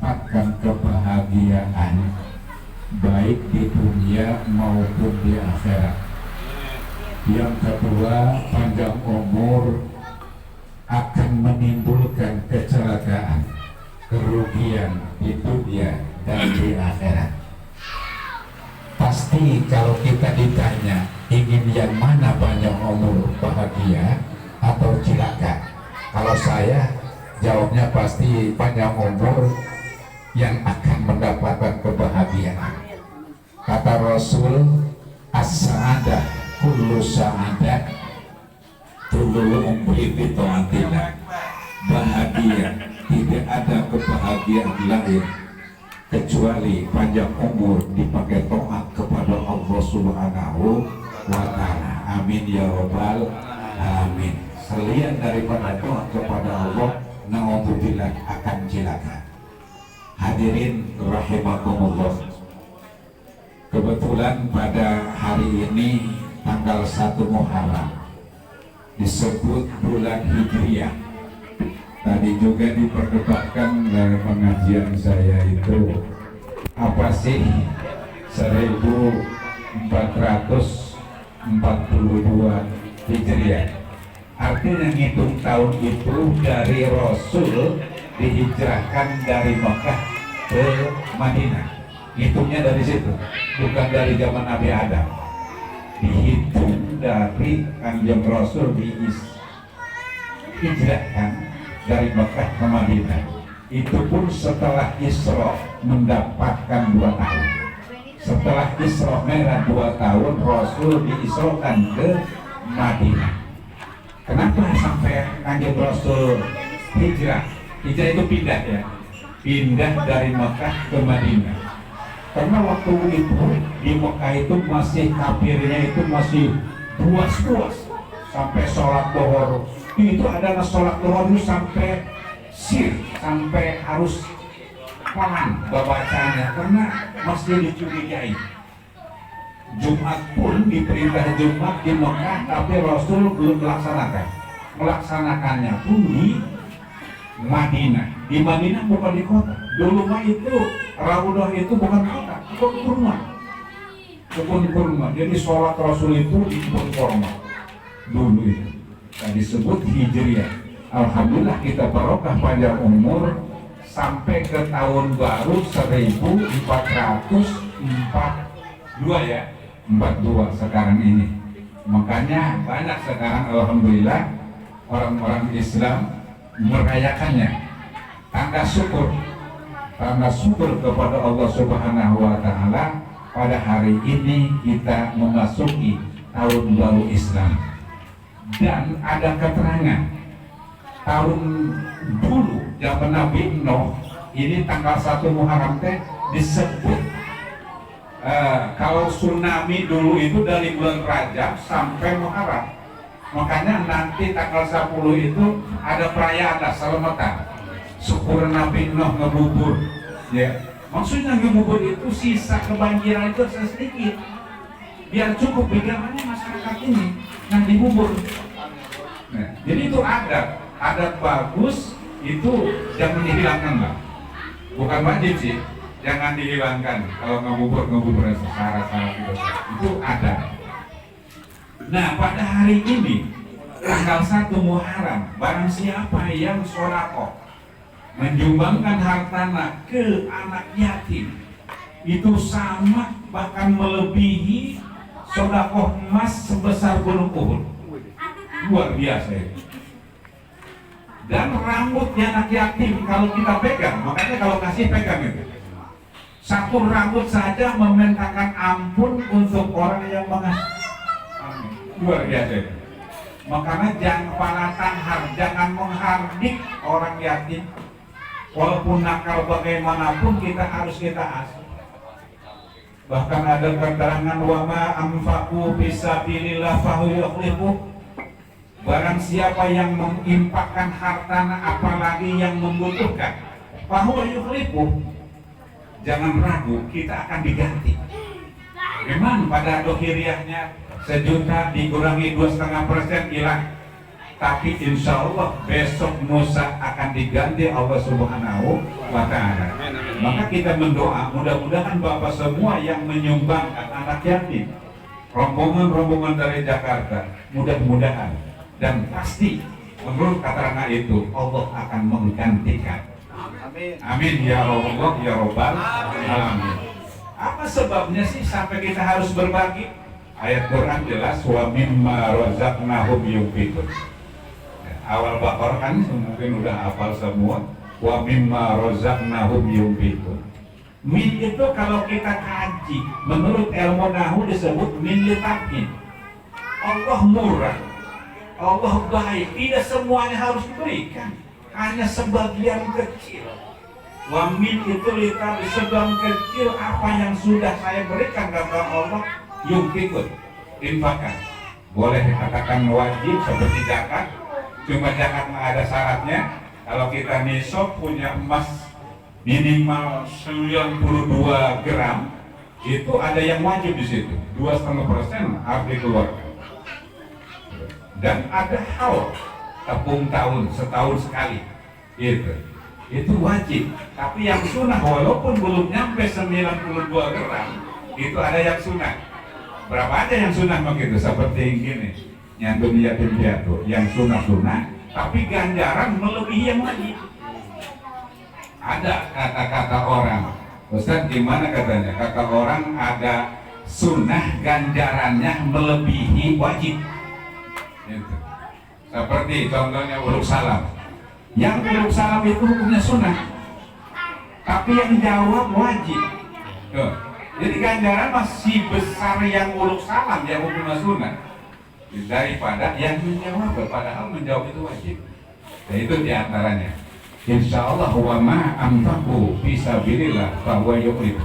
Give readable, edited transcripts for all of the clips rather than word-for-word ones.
mendapatkan kebahagiaan baik di dunia maupun di akhirat. Yang kedua, panjang umur akan menimbulkan kecelakaan, kerugian di dunia dan di akhirat. Pasti kalau kita ditanya ingin yang mana, panjang umur bahagia atau celaka, kalau saya jawabnya pasti panjang umur yang akan mendapatkan kebahagiaan. Kata Rasul, as-sa'adah kullu sa'adah tulul umri bita'atillah. Bahagia, tidak ada kebahagiaan lain kecuali panjang umur dipakai taat kepada Allah Subhanahu wa ta'ala. Amin ya rabbal alamin. Selain daripada taat kepada Allah, naudzubillah akan celaka. Hadirin rahimakumullah, kebetulan pada hari ini tanggal 1 Muharram disebut bulan Hijriah. Tadi juga diperdebatkan dari pengajian saya itu apa sih 1442 Hijriah. Artinya ngitung tahun itu dari Rasul dihijrahkan dari Mekah ke Madinah. Hitungnya dari situ, bukan dari zaman Nabi Adam. Dihitung dari Kanjeng Rasul dihijrahkan dari Mekah ke Madinah. Itu pun setelah Isra mendapatkan 2 tahun. Setelah Isra merah 2 tahun, Rasul diisrokan ke Madinah. Kenapa sampai Kanjeng Rasul hijrah? Hijrah itu pindah ya, pindah dari Mekah ke Madinah. Karena waktu itu di Mekah itu masih kafirnya itu masih buas-buas sampai sholat duhur. Itu adalah sholat duhur itu sampai sampai harus pelan bacanya karena masih dicurigai. Jumat pun diperintah Jumat di Mekah, tapi Rasul belum melaksanakannya pun di Madinah. Di Madinah bukan di kota. Dulu mah itu Raudhah itu bukan kota, kebun kurma. Kebun kurma. Jadi sholat Rasul itu di kebun kurma dulu itu. Nah, disebut Hijriah. Alhamdulillah kita barokah panjang umur sampai ke tahun baru 1442 ya. 42 sekarang ini. Makanya banyak sekarang alhamdulillah orang-orang Islam merayakannya. Tanda syukur kepada Allah Subhanahu wa ta'ala. Pada hari ini kita memasuki tahun baru Islam. Dan ada keterangan tahun dulu zaman Nabi Nuh ini tanggal 1 Muharram teh disebut kalau tsunami dulu itu dari bulan Rajab sampai Muharram. Makanya nanti tanggal 10 itu ada perayaan selamatan. Syukur Nabi Nuh ngebubur. Ya, maksudnya ngebubur itu sisa kebanjiran itu sedikit. Biar cukup bagaimana masyarakat ini yang dibubur. Nah, jadi itu adat bagus itu jangan dihilangkan lah. Bukan wajib sih. Jangan dihilangkan kalau ngubur syarat-syarat itu ada. Nah pada hari ini tanggal 1 Muharram, barang siapa yang sodaqoh menyumbangkan hartana ke anak yatim, itu sama bahkan melebihi sodaqoh emas sebesar gunung Uhud. Luar biasa itu. Dan rambutnya anak yatim kalau kita pegang, makanya kalau kasih pegang itu. Satu rambut saja memintakan ampun untuk orang yang mengasihi. Luar biasa. Makanya jangan tanhar, jangan menghardik orang yatim. Walaupun nakal bagaimanapun kita harus kita asih. Bahkan ada keterangan wama amfaku fisabilillah fahu yukhlifu. Barang siapa yang menginfakkan hartana apalagi yang membutuhkan, fahu yukhlifu. Jangan ragu, kita akan diganti. Memang pada dohiriahnya 1 juta dikurangi 2,5% hilang. tapi insya Allah besok Musa akan diganti Allah Subhanahu wa Ta'ala. Maka kita mendoa mudah-mudahan Bapak semua yang menyumbangkan anak yatim, rombongan-rombongan dari Jakarta, mudah-mudahan dan pasti menurut keterangan itu Allah akan menggantikan. Amin ya Allah ya Rabbal alamin. Apa sebabnya sih sampai kita harus berbagi? Ayat Quran jelas, wa mimma razaqnahum yunfiqun. Awal Baqarah kan mungkin udah hafal semua. Wa mimma razaqnahum yunfiqun. Min itu kalau kita kaji menurut ilmu nahwu disebut min litaqin. Allah murah, Allah baik, tidak semuanya harus diberikan, hanya sebagian kecil. Wa min itu litaqin, sebagian kecil apa yang sudah saya berikan kata Allah, yunfiqun, infakkan. Boleh dikatakan wajib seperti zakat. Cuma zakat ada syaratnya. Kalau kita nisab punya emas minimal 92 gram, itu ada yang wajib di situ. 2,5% harus dikeluarkan. Dan ada haul, tepung tahun, setahun sekali. Itu wajib. Tapi yang sunnah walaupun belum nyampe 92 gram, itu ada yang sunnah. Berapa aja yang sunnah begitu? Seperti yang gini. Nyantun yatim piatu yang sunnah-sunnah, tapi ganjaran melebihi yang wajib. Ada kata-kata orang, Ustaz gimana katanya? Kata orang ada sunnah ganjarannya melebihi wajib. Gitu. Seperti contohnya uluk salam. Yang uluk salam itu hukumnya sunnah, tapi yang jawab wajib. Tuh. Jadi ganjaran masih besar yang uluk salam yang hukumnya sunnah daripada yang menjawab, padahal menjawab itu wajib. Dan itu diantaranya. Insya Allah wa ma anfaqu fi sabilillah fa huwa yuqridu.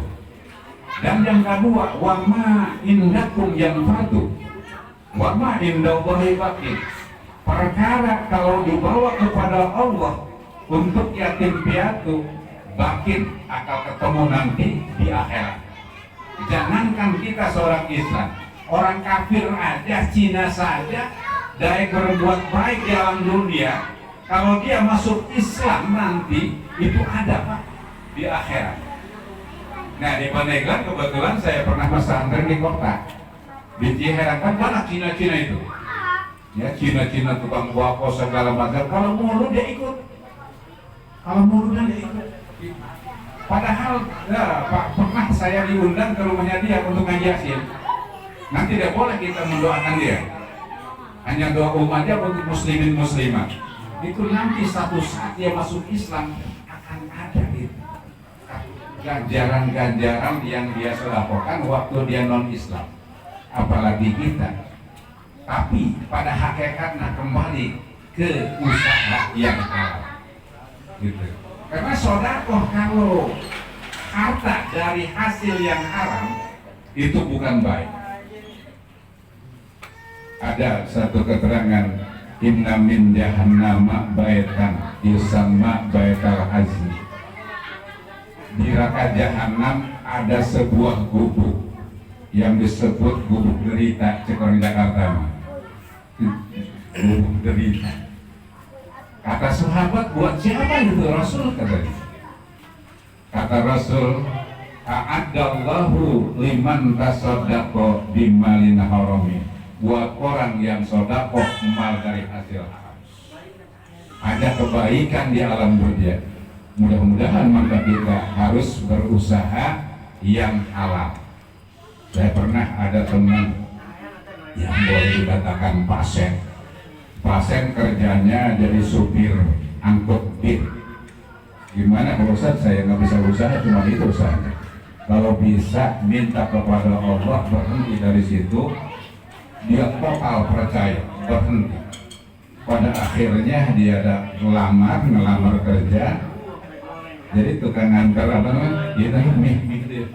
Dan yang kedua, wa ma indakum yanfadu wa ma indallahi baqin. Perkara kalau dibawa kepada Allah untuk yatim piatu, bakin akan ketemu nanti di akhirat. Jangankan kita seorang Islam, orang kafir aja, Cina saja, dari berbuat baik di alam dunia, kalau dia masuk Islam nanti itu ada Pak di akhirat. Nah di Pandeglang kebetulan saya pernah pesantren di kota di Ciherang, kan banyak Cina-Cina itu, ya Cina-Cina tukang bako segala macam. Kalau mulu dia ikut, kalau mulu dia ikut. Padahal ya, Pak, pernah saya diundang ke rumahnya dia untuk ngaji Yasin. Nanti tidak boleh kita mendoakan dia, hanya doa umat aja untuk muslimin muslimat. Itu nanti satu saat dia masuk Islam akan ada itu ganjaran-ganjaran yang dia sedekahkan waktu dia non Islam, apalagi kita. Tapi pada hakikatnya kembali ke usaha yang halal, gitu. Karena sedekah kalau harta dari hasil yang haram itu bukan baik. Ada satu keterangan, inna min jahannama baitan yusamma baital hazni. Di neraka jahanam ada sebuah gubuk yang disebut gubuk derita. Cek orang Jakarta, gubuk derita. Kata sahabat, buat siapa itu Rasul? Kata Rasul, a'addallahu liman tasaddaqa bimalin harami. Buat orang yang sodakoh mal dari hasil haram. Ada kebaikan di alam dunia. Mudah-mudahan maka kita harus berusaha yang halal. Saya pernah ada teman yang boleh dikatakan pasien. Pasien kerjanya jadi supir angkut bir. Gimana kalau Ustaz, saya nggak bisa usaha, cuma itu saja. Kalau bisa minta kepada Allah berhenti dari situ, dia total percaya, berhenti. Pada akhirnya dia ada ngelamar kerja. Jadi tukang antar apa namanya? Dia tanya mie gitu ya.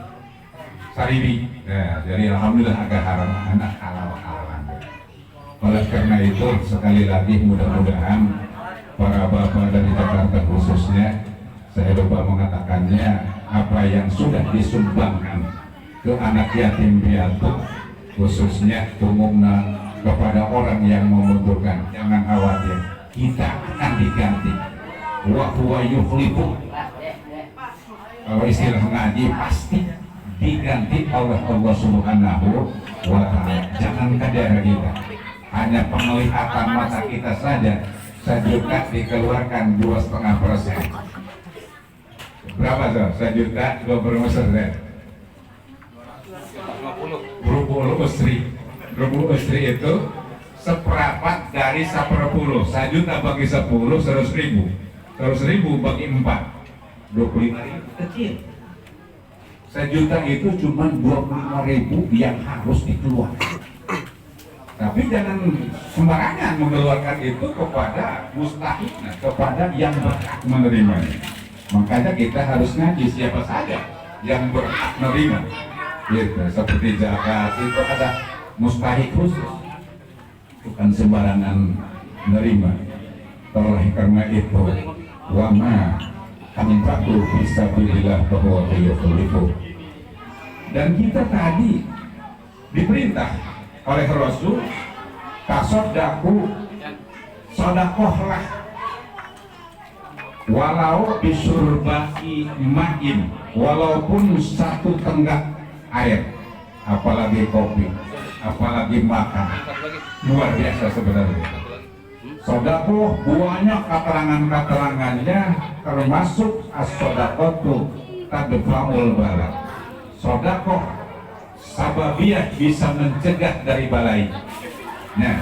Saribi. Nah, jadi alhamdulillah agak haram, anak halal-halalan. Oleh karena itu sekali lagi mudah-mudahan para bapak dari Jakarta khususnya, saya lupa mengatakannya, apa yang sudah disumbangkan ke anak yatim piatu khususnya umumnya kepada orang yang membutuhkan. Jangan khawatir, kita akan diganti. Wa huwa yukhlifu. Kalau istilah ngaji pasti diganti oleh Allah Subhanahu wa Ta'ala. Jangan ke daerah kita, hanya penglihatan mata kita saja sejuta dikeluarkan 2,5%. Berapa tuh? Sejuta 20%. Rubu usri itu seperapat dari 10. 1 juta bagi 10 100.000. 100.000 bagi 4 25.000 kecil. 1 juta itu cuma 25.000 yang harus dikeluarkan. Tapi jangan sembarangan mengeluarkan itu kepada mustahik, kepada yang berhak menerimanya. Makanya kita harus ngaji siapa saja yang berhak menerima. Gitu. Seperti zakat itu ada mustahik khusus, bukan sembarangan menerima. Oleh karena itu, wama anfaqu fisabilillah fahuwa yukhlifu. Dan kita tadi diperintah oleh Rasul, tasaddaku, sodakohlah walau bisurbahi ma'in, walaupun 1 tenggak air, apalagi kopi, apalagi makan. Luar biasa sebenarnya. Sodakoh banyak keterangan-keterangannya, termasuk as-sodakotu tadfa'ul bala. Sodakoh sababiyah bisa mencegah dari balai. Nah,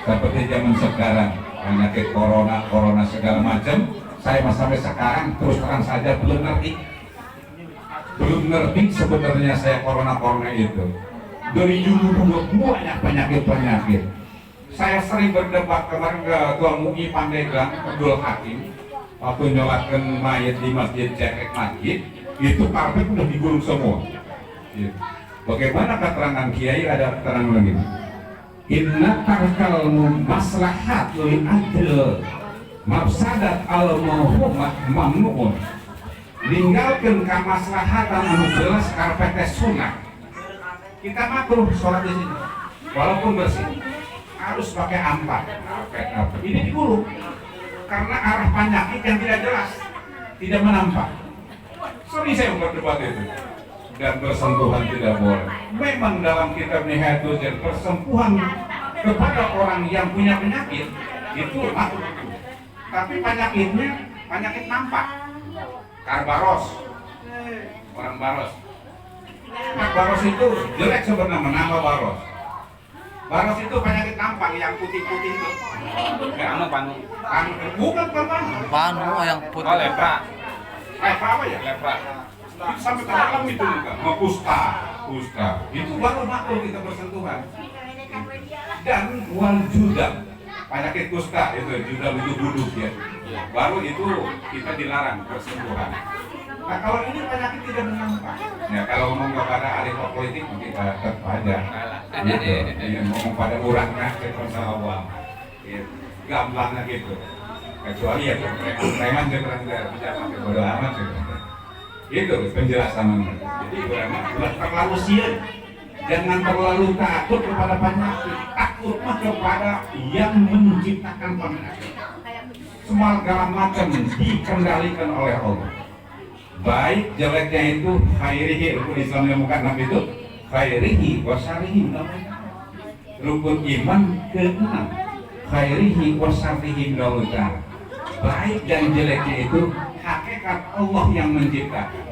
seperti zaman sekarang penyakit corona segala macam, saya sampai sekarang terus terang saja belum ngerti sebenarnya saya corona itu. Dari dulu banyak penyakit. Saya sering berdebat kemarin ke Ketua MUI Pandeglang, Abdul Hakim, waktu nyolatkan mayat di masjid Cekek Masjid, itu karpet udah digulung semua. Bagaimana keterangan Kiai? Ada keterangan lagi. Inna tarkal maslahat li adil mafsadat al mauhumah mamnuun. Ninggalkan kamaslahatan anu jelas karpetnya sunat. Kita makruh sholat di sini, walaupun bersih. Harus pakai ampat. Ini digulung karena arah penyakit yang tidak jelas, tidak menampak. Sering saya berdebat itu. Dan bersentuhan tidak boleh. Memang dalam kitab Nihayatul Jalil persentuhan kepada orang yang punya penyakit itu makruh. Tapi penyakitnya penyakit nampak. Karbaros, orang baros. Nah, baros itu jelek sebenarnya, nama baros. Baros itu penyakit nampak yang putih-putih itu. Panu. Bukan panu yang putih. Oh, lepra. Lepra apa ya? Lepra. Sampai ke dalam itu enggak. Kusta. Itu baru makhluk kita bersentuhan. Dan wal judam. Penyakit kusta itu judam itu buduk ya. Baru itu kita dilarang bersentuhan. Nah, kalau ini penyakit tidak menampak. Ya, kalau ngomong kepada ahli politik mungkin tetap aja. Gitu. Ngomong pada orangnya kita awam. Gitu. Gamblangnya gitu. Kecuali ya preman jangan bisa pakai bodo amat gitu. Itu penjelasan. Jadi bukan terlalu sian. Jangan terlalu takut kepada penyakit. Takutlah kepada yang menciptakan penyakit. Semua segala macam dikendalikan oleh Allah. Baik jeleknya itu khairihi, rukun Islam yang bukan enam itu khairihi wasarihi. Rukun iman ke-6 khairihi wasarihi minallah. Baik dan jeleknya itu hakikat Allah yang menciptakan.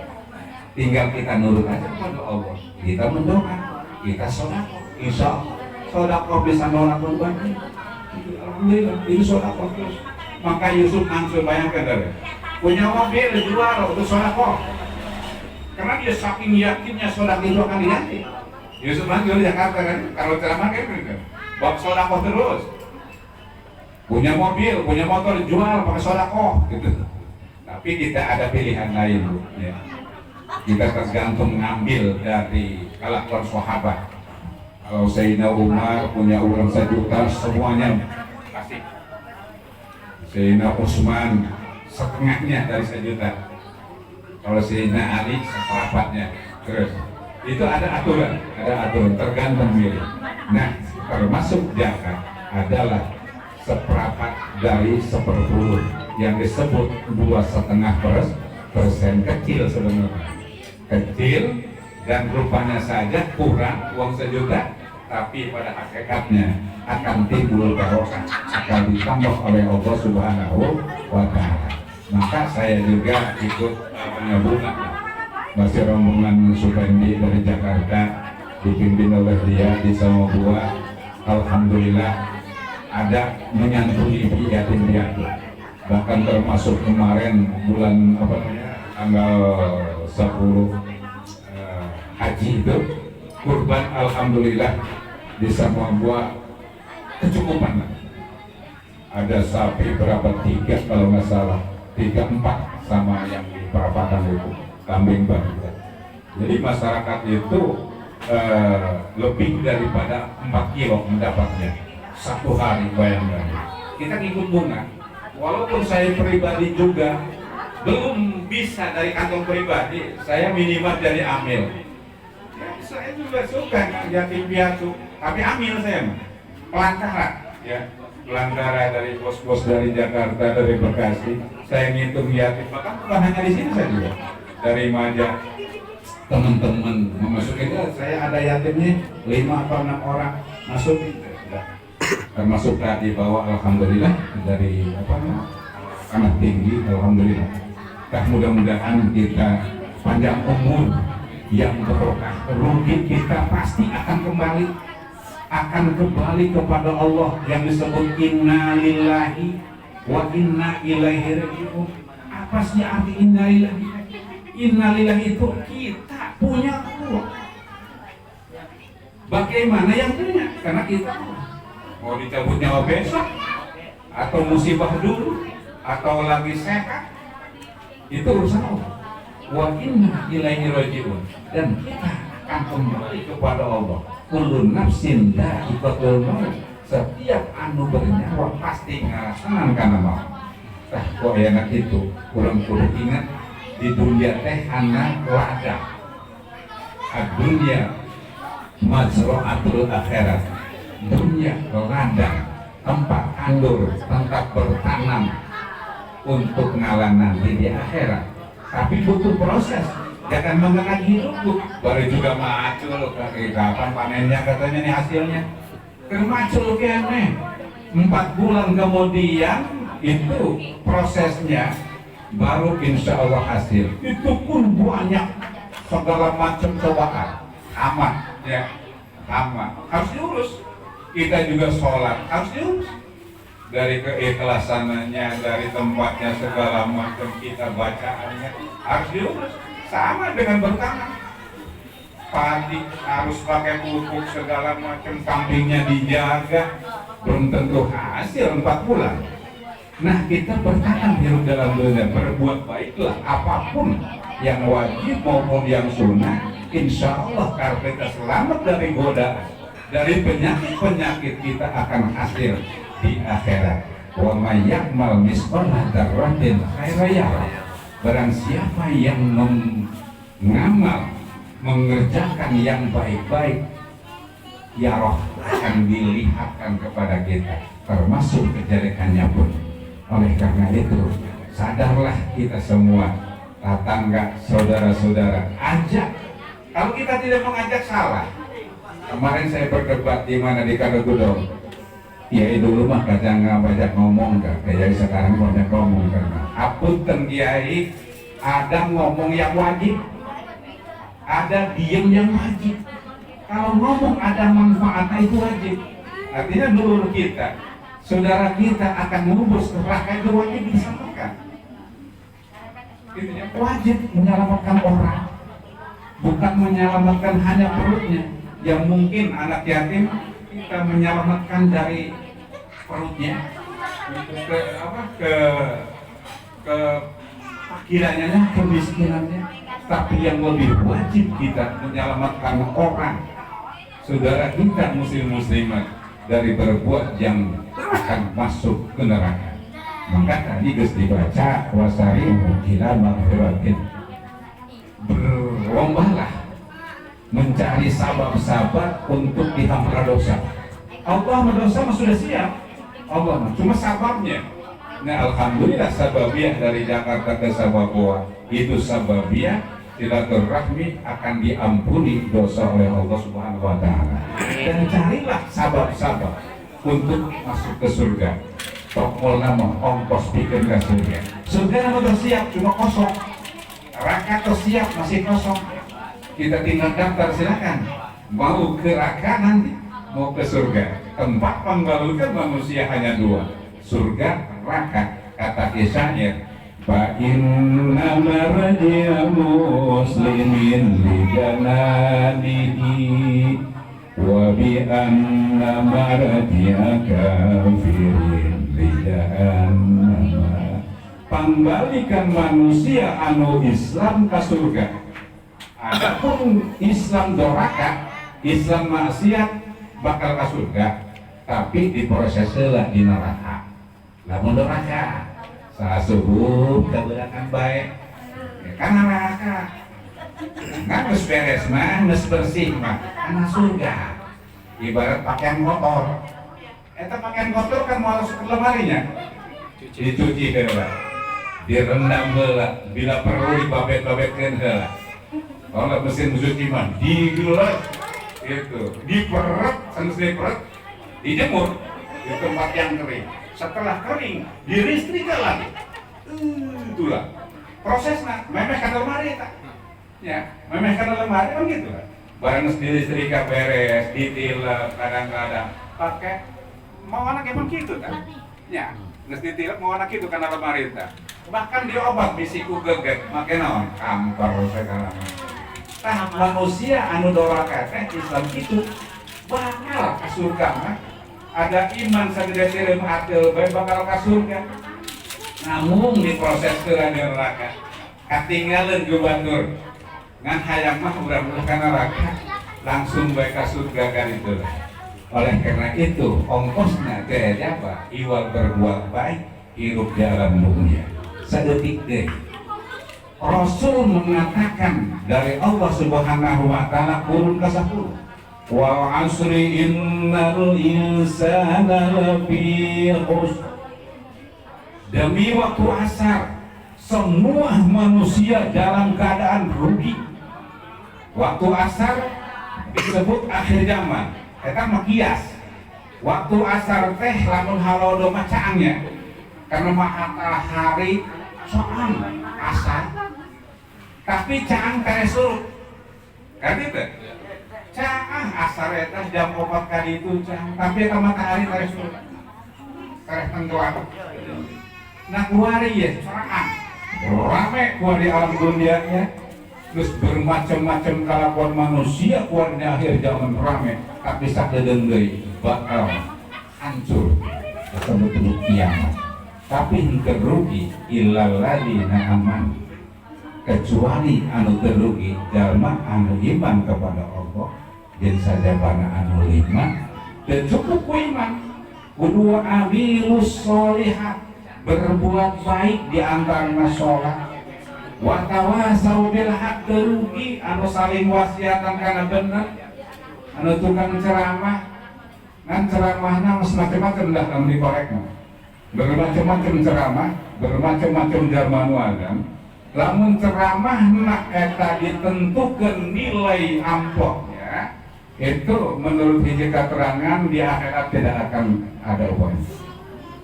Tinggal kita nurut aja kepada Allah. Kita mendoa, kita sedekah. Insya Allah sedekah bisa nolak beban. Alhamdulillah itu sedekah terus. Maka Yusuf langsung bayangkan dari punya mobil dijual untuk sedekah. Karena dia saking yakinnya sedekah itu akan diganti. Yusuf langsung di Jakarta kan, kalau ceramah kan bab sedekah terus. Punya mobil, punya motor dijual pakai sedekah gitu. Tapi kita ada pilihan lain, ya. Kita tergantung mengambil dari kelakuan sahabat. Kalau Sayyidina Umar punya uang 1 juta semuanya kasih. Sayyidina Utsman setengahnya dari 1 juta. Kalau Sayyidina Ali seperempatnya. Terus Itu ada aturan tergantung milih. Nah, termasuk zakat adalah seperempat dari 10 yang disebut 2,5%, kecil sebenarnya, kecil dan rupanya saja kurang uang 1 juta, tapi pada hakikatnya akan timbul barokah, akan ditambah oleh Allah Subhanahu wa Ta'ala. Maka saya juga ikut menyambungkan masih rombongan Supendi dari Jakarta, dipimpin oleh dia di Samobua. Alhamdulillah ada menyantuni yatim piatu, bahkan termasuk kemarin bulan tanggal 10 haji itu kurban, alhamdulillah di Samobua kecukupan. Ada sapi berapa, 3 kalau nggak salah, 3-4 sama yang di perapatan itu, kambing baru. Jadi masyarakat itu lebih daripada 4 kilo mendapatnya satu hari, bayangkan. Kita ngikut bunga, walaupun saya pribadi juga belum bisa dari kantong pribadi, saya minimal dari amil. Ya, saya juga suka yatim piatu, tapi amil saya mah pelantara, ya pelantara dari bos-bos dari Jakarta, dari Bekasi. Saya ngitung yatim, bahkan bukan hanya di sini, saya juga dari Maja teman-teman memasukin, saya ada yatimnya 5 atau 6 orang masukin, termasuk tadi bawa, alhamdulillah dari anak tinggi, alhamdulillah. Mudah-mudahan kita panjang umur yang berkah, rugi kita pasti akan kembali kepada Allah yang disebut inna lillahi wa inna ilaihi raji'un. Apa sih arti inna lillahi? Inna lillahi itu kita punya uang. Bagaimana yang punya? Karena kita mau dicabut nyawa besok, atau musibah dulu, atau lagi sehat, itu urusan Allah. Wa inna ilaihi raji'un, dan kita akan kembali kepada Allah. Kullu nafsin dha'iqatul maut, setiap anu bernyawa pasti ngarasanan kana maut. Tah kok enak itu, kurang kudu ingat di dunia teh ana ladang. Dunia mazra'atul akhirat, dunia ladang, tempat tandur, tempat bertanam untuk ngalah nanti di akhirat. Tapi butuh proses, jangan mengenal hidup baru juga macul, kapan panennya katanya nih hasilnya, kermacul kene 4 bulan kemudian itu prosesnya baru insya Allah hasil. Itu pun banyak segala macam cobaan, amat ya, amat harus diurus. Kita juga sholat harus diurus, dari keikhlasannya, dari tempatnya, segala macam kita bacaannya harus diurus. Sama dengan bertanam, padi harus pakai pupuk segala macam, kambingnya dijaga, belum tentu hasil 4 bulan. Nah, kita bertanam hidup dalam dunia, berbuat baiklah apapun yang wajib maupun yang sunnah, insya Allah kalau kita selamat dari godaan, dari penyakit-penyakit, kita akan hasil di akhirat. Wa may ya'mal misqala dzarratin khairan yarah. Barang siapa yang mengamal, mengerjakan yang baik-baik, yarah, akan dilihatkan kepada kita, termasuk kejelekannya pun. Oleh karena itu, sadarlah kita semua, tetangga, saudara-saudara, ajak. Kalau kita tidak mengajak, salah. Kemarin saya berdebat di mana, di Kadagudong. Kiai dulu mah kadang nggak banyak ngomong, kayak sekarang banyak ngomong. Karena apunten Kiai, ada ngomong yang wajib, ada diem yang wajib. Kalau ngomong ada manfaatnya itu wajib. Artinya dulu kita, saudara kita akan mengubus neraka, itu wajib disampaikan. Wajib menyelamatkan orang, bukan menyelamatkan hanya perutnya. Yang mungkin anak yatim kita menyelamatkan dari perutnya ke fakirannya, kemiskinannya. Tapi yang lebih wajib kita menyelamatkan orang, saudara kita muslim-muslimat, dari berbuat yang akan masuk ke neraka. Maka tadi geus dibaca wasari ila maghfiratin, berlombalah mencari sabab-sabab untuk dihampura dosa. Allah mendosa mah sudah siap. Allah mah cuma sababnya. Nah, alhamdulillah sababiah dari Jakarta ke Sababoa itu sababiah silaturahmi akan diampuni dosa oleh Allah Subhanahu wa taala. Dan carilah sabab-sabab untuk masuk ke surga. Tokol nama ongkos bikin ke surga. Surga nama tersiap cuma kosong. Neraka tersiap masih kosong. Kita tinggal daftar, silakan. Mau ke neraka nanti, mau ke surga. Tempat penggalukan manusia hanya dua, surga, neraka. Kata kisahnya, fa inna marji'a muslimin li jananihi wa bi anna marji'a kafirin li jahannam. Pangbalikan manusia anu Islam ke surga. Adapun Islam doraka, Islam maksiat bakal ke surga, tapi diproses heula di neraka. Lamun doraka, sasubuh keberangan baik, kan neraka. Nggak geus beres mah, geus bersih mah, kana surga. Ibarat pakaian kotor. Eta pakaian kotor kan mau masuk ke lemarinya, dicuci heula, direndam heula, bila perlu dibabet-babetkeun heula. Kalau mesin cuci mah digelas itu, diperet, sambil diperet, dijemur di tempat yang kering. Setelah kering, dilistrika lagi. Itulah prosesnya. Memeh kana lemari tak? Ya, memeh kana lemari kan gitu lah. Barang dilistrika beres, ditilep kadang-kadang pakai mau anak emang gitu kan? Ya, geus ditilep mau anak gitu kana lemari tak. Bahkan di obat bisiku geget, make naon? Kampar segala macam. Nah, manusia anu doraka teh Islam itu bakal ka surga mah ada iman sagede atil bae bakal ka surga. Namun diproses ke neraka. Katinggalan gubatur ngan hayang mah urang-urang ka neraka langsung bae ka surga kan itu. Oleh karena itu ongkosna teh apa? Iwal berbuat baik hirup dalam dunia. Saeutik deui Rasul mengatakan dari Allah Subhanahu wa taala kurun ke-10. Wal 'asri innal insana lafi khusr. Demi waktu asar, semua manusia dalam keadaan rugi. Waktu asar disebut akhir zaman. Eta mah kias. Waktu asar teh lamun halodo mah caangnya. Karena mah hari soang asar. Tapi caang kare surut kan itu caang asar eta jam 4 kali itu caang, tapi eta matahari kare surut kare tenggelam. Nah kuari ya caang rame kuari alam dunianya, terus bermacam-macam kelakuan manusia kuari di akhir zaman rame, tapi sakedeung deui bakal hancur betul-betul kiamat. Tapi henteu rugi illal ladzina amanu, kecuali anu terugi jalma anu iman kepada Allah dan sajabana anu lima dan cukup iman kudu amilus sholihat, berbuat baik di antarana sholat, wa tawasau bil haq, terugi anu saling wasiatan kana bener, anu tukang ceramah ngan ceramahna geus macam-macam dah anu dikorekna, bermacam-macam ceramah, bermacam-macam jalma nu agam. Lamun ceramah nak eta ditentukan nilai amplopnya, itu menurut hiji keterangan di akhirat tidak akan ada uang.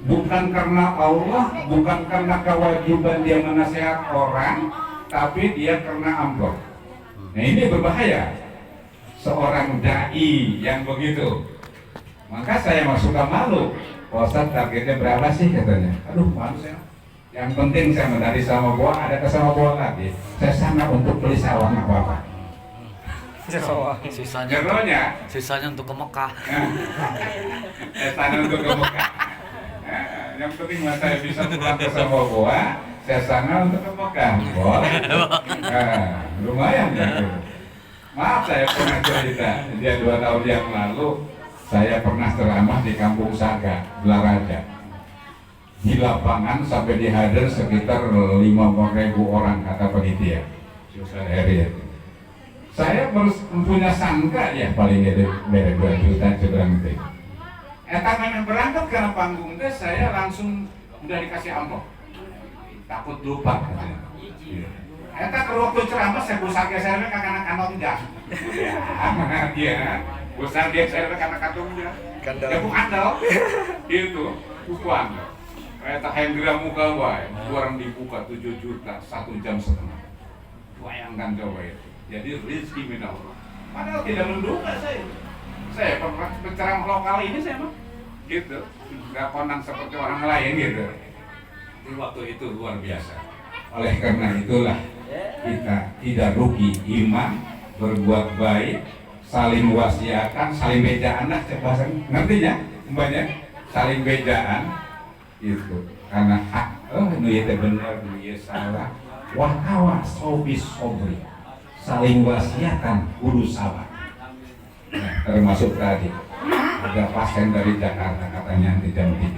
Bukan karena Allah, bukan karena kewajiban dia menasihat orang, tapi dia karena amplop. Nah ini berbahaya. Seorang dai yang begitu, maka saya masuk ke malu. Ustaz targetnya berapa sih katanya? Aduh malu saya. Yang penting saya dari sama buah ada ke sama buah lagi. Saya sana untuk beli sawah nggak apa-apa. Sisanya untuk ke Mekah. Sana untuk ke Mekah. Yang penting mas saya bisa pulang ke sama buah, saya sana untuk ke Mekah. Boleh. Lumayan ya. Maaf saya pernah cerita. Dia 2 tahun yang lalu saya pernah ceramah di Kampung Saga, Blaraja. Di lapangan sampai dihadir sekitar 50.000 orang kata panitia. Saya punya sangka ya paling gede mere 2 juta seberang itu. Eta memang berangkat karena panggung teh saya langsung udah dikasih amplop. Takut lupa katanya. Eta ke waktu ceramah saya busak geser ke anak-anak jas. Ya, iya. Busak geser ke anak-anak jas. Ya bukan dong. Itu bukan. Eta hendra muka wae, orang dibuka 7 juta 1 jam setengah. Bayangkan coba itu. Jadi rezeki minallah. Padahal tidak menduga saya. Saya penceramah lokal ini saya mah gitu. Enggak konang seperti orang lain gitu. Di waktu itu luar biasa. Oleh karena itulah kita tidak rugi iman, berbuat baik, saling wasiatan, saling bejaan lah bahasa ngertinya umpamanya saling bejaan itu karena hak nu ieu teh bener nu ieu salah wa tawasau bis sabri saling wasiatan kudu sabar. Nah, termasuk tadi ada pasien dari Jakarta katanya di jam 3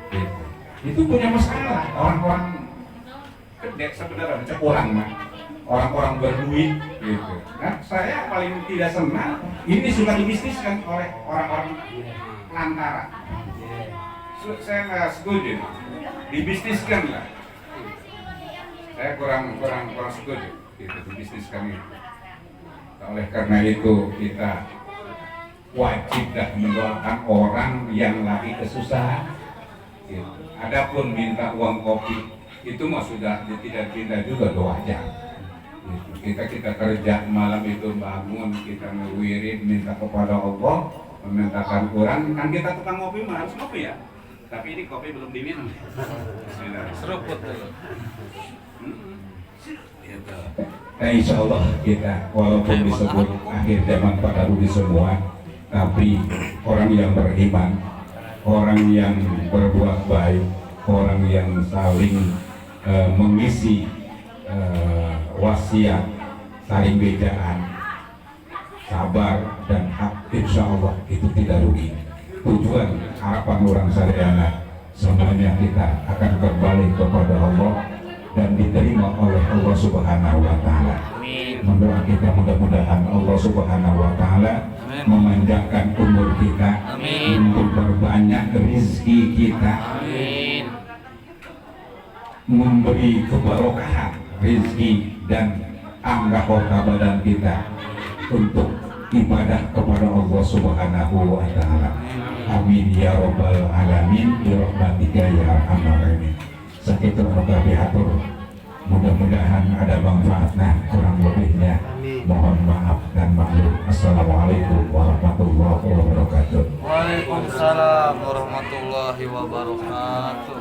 gitu. Itu punya masalah orang-orang gede sebenarnya cekurang mah orang-orang berduit gitu. Nah, saya paling tidak senang ini suka dibisniskan oleh orang-orang lantaran. Saya nggak setuju dibisniskan lah. Saya kurang setuju gitu dibisniskan itu. Oleh karena itu kita wajib dah mendoakan orang yang lagi kesusahan gitu. Adapun minta uang kopi itu mah sudah tidak juga doa aja gitu. Kita kerja malam itu bangun kita ngewirid minta kepada Allah memintakan Quran kan kita tukang ngopi mah harus ngopi ya tapi ini kopi belum diminum. Seruput dulu. Nah insya Allah kita walaupun disebut akhir zaman pada rudi semua tapi orang yang beriman, orang yang berbuat baik, orang yang saling mengisi wasiat, saling bejaan, sabar dan hak insya Allah itu tidak rugi. Tujuan harapan orang sadayana semuanya kita akan kembali kepada Allah dan diterima oleh Allah Subhanahu wa Ta'ala. Mendoa kita mudah-mudahan Allah Subhanahu wa Ta'ala memanjangkan umur kita, memperbanyak rezeki kita, memberi keberkahan rezeki dan anggota badan kita untuk ibadah kepada Allah Subhanahu wa Ta'ala. Amin ya rabbal alamin bi rahmatika ya arhamar rahimin. Sakitu mukabihatur. Mudah-mudahan ada manfaatnya, kurang lebihnya mohon maaf dan maklum. Assalamualaikum warahmatullahi wabarakatuh. Waalaikumsalam warahmatullahi wabarakatuh.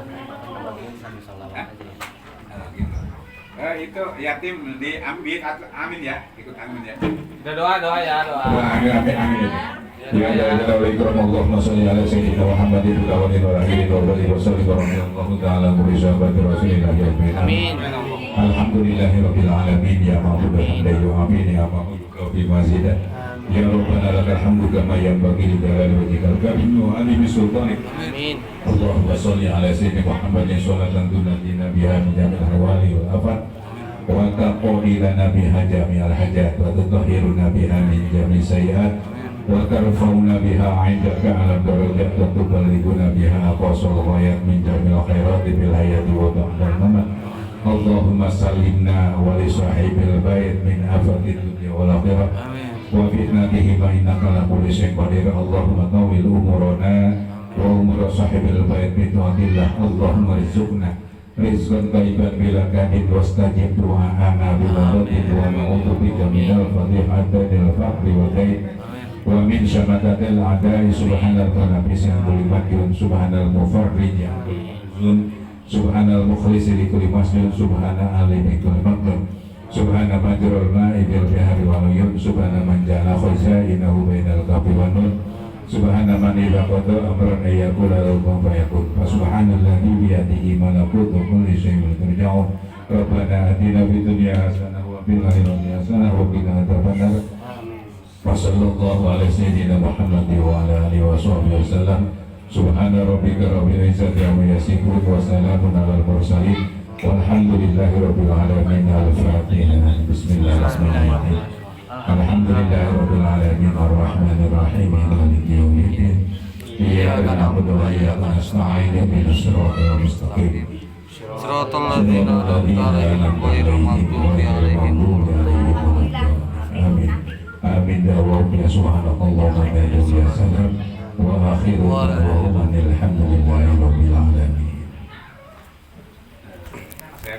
Itu yatim diambil amin ya, ikut amin ya. Doa ya, doa. Amin. Ya Allahumma sholli ala sayyidina Muhammadin wa ala alihi wa sallallahu ta'ala wa sahabati rasulillah ya amin. Alhamdulillahirabbil alamin ya ma'bud hamdan wa amin ya ma'bud bi mazidah. Ya Rabbana lakal hamdu kama yanbaghi li jalali wajhikal karim wa azimi sultanik. Amin. Allahumma sholli ala sayyidina Muhammadin sholatan tunajjina biha min jamil ahwali wal afat wa taqdi lana biha jami'al hajat wa tutahhiruna biha min jami'i sayyi'at wa tarfa'una biha 'indaka 'ala darajat wa tuballighuna biha aqsal ghayat min jamil khairati bil hayati wa ba'dal mamat. Allahumma sallimna wa li sahibil bait min afatid dunya wal akhirah wa fitnatihi ma innaka la kulli syai'in qadir. Allahumma tawil umurana wa umur sahibil bait bi ta'atillah. Allahumma rizqna rizqan thayyiban bila kadin wastajib du'ana bila radin wa na'udzu bika minal fadihati wal faqri wa dain wa min syamatatil a'da'i subhanal qanabis yang bulimakun subhanal mufarrij yang bulizun subhanal mukhlisi li kulli masjid subhanal alimi kulli maqdum subhanal majrul ma'i bil bihari wal uyun subhanal man ja'ala khazainahu bainal kafi wan nun subhanal man idza qada amran yaqulu lahu kun fayakun wa subhanalladzi bi yadihi malakutu kulli syai'in turja'un rabbana atina fid dunya hasanah wa fil akhirati hasanah wa qina adzabannar. Wassallallahu ala sayyidina Muhammad wa ala alihi wa sahbihi wasallam. Subhana rabbika rabbil izzati amma yasifun wa salamun alal mursalin walhamdulillahi rabbil alamin. Al-Fatihah. Bismillahirrahmanirrahim. Alhamdulillahirabbil alamin arrahmanir rahim maliki yaumiddin. Iyyaka na'budu wa iyyaka nasta'in ihdinas siratal mustaqim. Siratal ladzina an'amta 'alaihim ghairil maghdubi 'alaihim waladdallin. Amin. Amin ya rabbal subhanallahi wa bihamdihi wa akhiru da'wana alhamdulillah